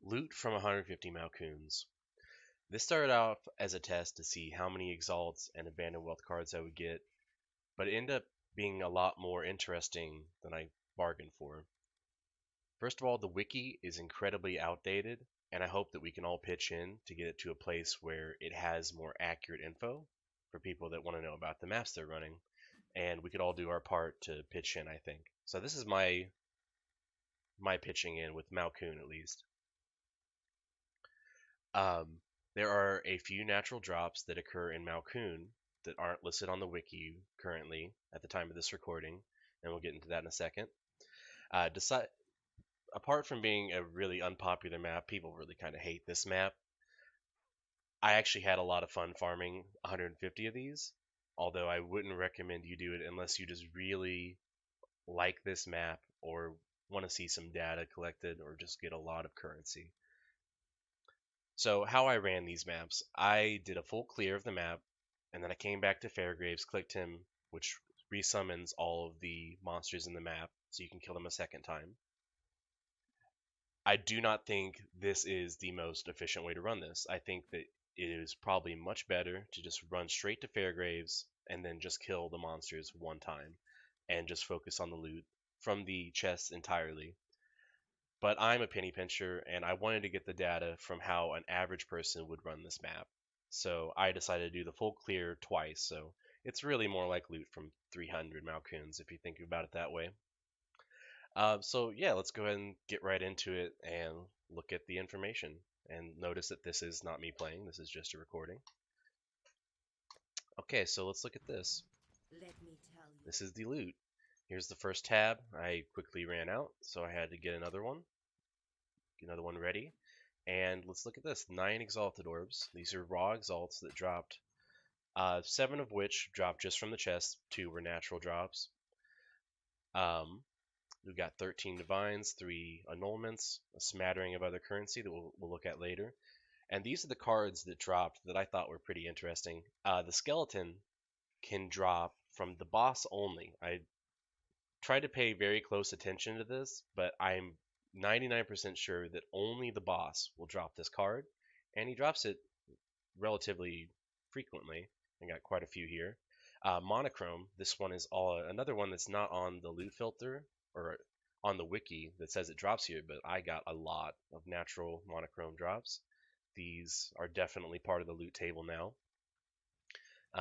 Loot from 150 Malcoons. This started off as a test to see how many Exalts and Abandoned Wealth cards I would get, but it ended up being a lot more interesting than I bargained for. First of all, the wiki is incredibly outdated, and I hope that we can all pitch in to get it to a place where it has more accurate info for people that want to know about the maps they're running, and we could all do our part to pitch in, I think. So this is my pitching in with Malcoon at least. Um, there are a few natural drops that occur in Malcoon that aren't listed on the wiki currently at the time of this recording, and we'll get into that in a second. Apart from being a really unpopular map, people really kind of hate this map. I actually had a lot of fun farming 150 of these, although I wouldn't recommend you do it unless you just really like this map or want to see some data collected or just get a lot of currency. So how I ran these maps, I did a full clear of the map, and then I came back to Fairgraves, clicked him, which resummons all of the monsters in the map, so you can kill them a second time. I do not think this is the most efficient way to run this. I think that it is probably much better to just run straight to Fairgraves and then just kill the monsters one time and just focus on the loot from the chests entirely. But I'm a penny pincher and I wanted to get the data from how an average person would run this map. So I decided to do the full clear twice. So it's really more like loot from 300 Malcoons if you think about it that way. So yeah, let's go ahead and get right into it and look at the information. And notice that this is not me playing, this is just a recording. Okay, so let's look at this. Let me tell you. This is the loot. Here's the first tab. I quickly ran out, so I had to get another one. Get another one ready. And let's look at this. 9 Exalted Orbs. These are raw Exalts that dropped. 7 of which dropped just from the chest. 2 were natural drops. We've got 13 Divines, 3 Annulments, a smattering of other currency that we'll look at later. And these are the cards that dropped that I thought were pretty interesting. The Skeleton can drop from the boss only. I tried to pay very close attention to this, but I'm 99% sure that only the boss will drop this card, and he drops it relatively frequently. I got quite a few here. Monochrome, this one is another one that's not on the loot filter or on the wiki that says it drops here, but I got a lot of natural monochrome drops. These are definitely part of the loot table now.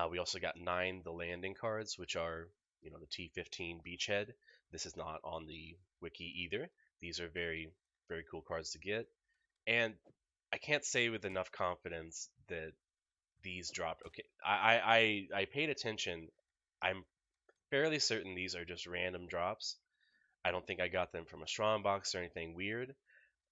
We also got 9 the landing cards, which are the T15 Beachhead. This is not on the wiki either. These are very, very cool cards to get. And I can't say with enough confidence that these dropped. Okay, I paid attention. I'm fairly certain these are just random drops. I don't think I got them from a strong box or anything weird.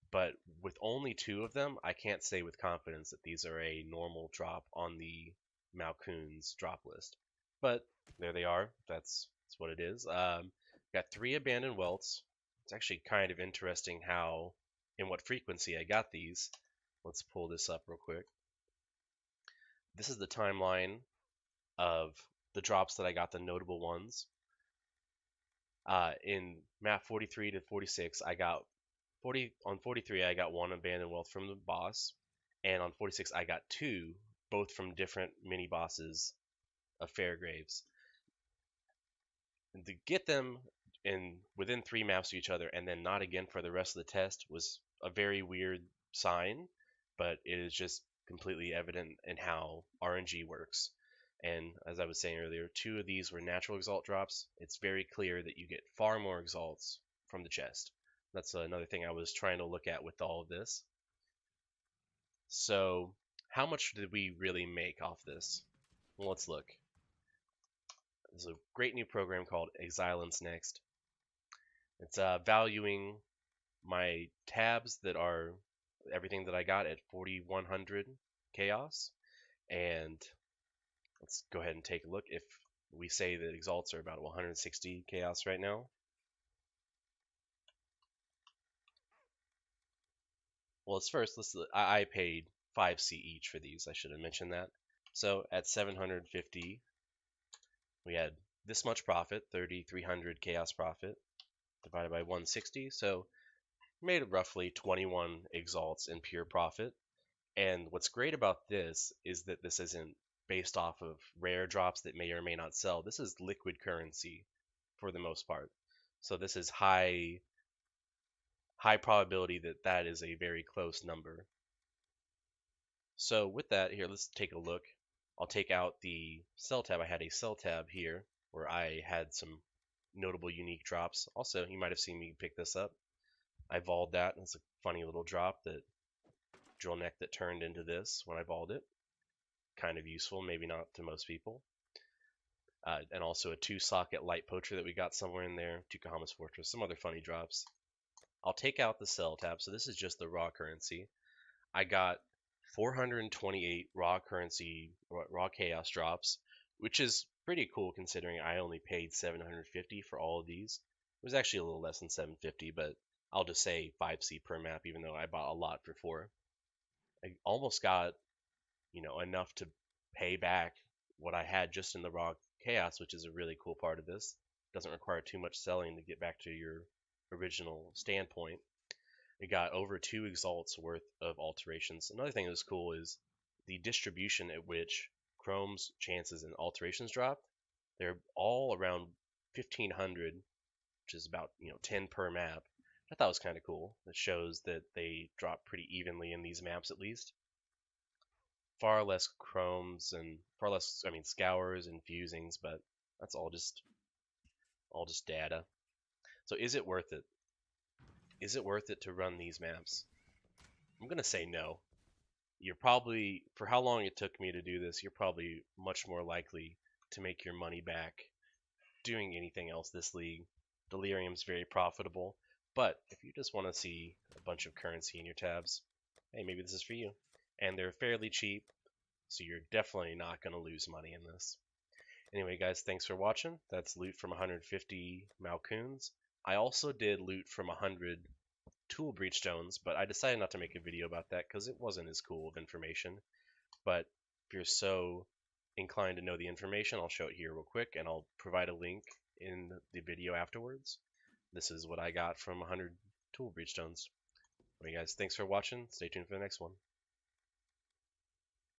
But with only 2 of them, I can't say with confidence that these are a normal drop on the Malcoon's drop list. But there they are. That's what it is. Got 3 abandoned welts. It's actually kind of interesting how and what frequency I got these. Let's pull this up real quick. This is the timeline of the drops that I got, the notable ones. In map 43 to 46, I got 43 I got 1 abandoned wealth from the boss, and on 46 I got 2, both from different mini bosses of Fairgraves. And to get them in within 3 maps of each other and then not again for the rest of the test was a very weird sign, but it is just completely evident in how RNG works. And as I was saying earlier, 2 of these were natural exalt drops. It's very clear that you get far more exalts from the chest. That's another thing I was trying to look at with all of this. So how much did we really make off this? Well, let's look. There's a great new program called Exilence Next. It's valuing my tabs that are everything that I got at 4100 chaos. And let's go ahead and take a look. If we say that exalts are about 160 chaos right now, well, I paid 5C each for these. I should have mentioned that. So at 750, we had this much profit, 3,300 chaos profit, divided by 160. So Made roughly 21 exalts in pure profit. And what's great about this is that this isn't based off of rare drops that may or may not sell. This is liquid currency for the most part. So this is high probability that that is a very close number. So with that, here, let's take a look. I'll take out the sell tab. I had a sell tab here where I had some notable unique drops. Also, you might have seen me pick this up. I volled that. It's a funny little drop, that drill neck that turned into this when I volled it. Kind of useful, maybe not to most people. And also a 2-socket light poacher that we got somewhere in there, Tukahama's Fortress, some other funny drops. I'll take out the sell tab, so this is just the raw currency. I got 428 raw currency, raw chaos drops, which is pretty cool considering I only paid 750 for all of these. It was actually a little less than 750, but I'll just say 5C per map, even though I bought a lot for 4. I almost got, enough to pay back what I had just in the raw chaos, which is a really cool part of this. Doesn't require too much selling to get back to your original standpoint. We got over 2 exalts worth of alterations. Another thing that was cool is the distribution at which Chrome's chances and alterations drop. They're all around 1500, which is about 10 per map. I thought was kind of cool. It shows that they drop pretty evenly in these maps at least. Far less chromes and far less, scours and fusings, but that's all just data. So is it worth it? Is it worth it to run these maps? I'm gonna say no. You're probably, for how long it took me to do this, you're probably much more likely to make your money back doing anything else this league. Delirium's very profitable, but if you just want to see a bunch of currency in your tabs, hey, maybe this is for you. And they're fairly cheap, so you're definitely not going to lose money in this. Anyway, guys, thanks for watching. That's loot from 150 Kuns. I also did loot from 100 Tul Breachstones, but I decided not to make a video about that because it wasn't as cool of information. But if you're so inclined to know the information, I'll show it here real quick, and I'll provide a link in the video afterwards. This is what I got from 100 Tul Breachstones. Anyway, guys, thanks for watching. Stay tuned for the next one.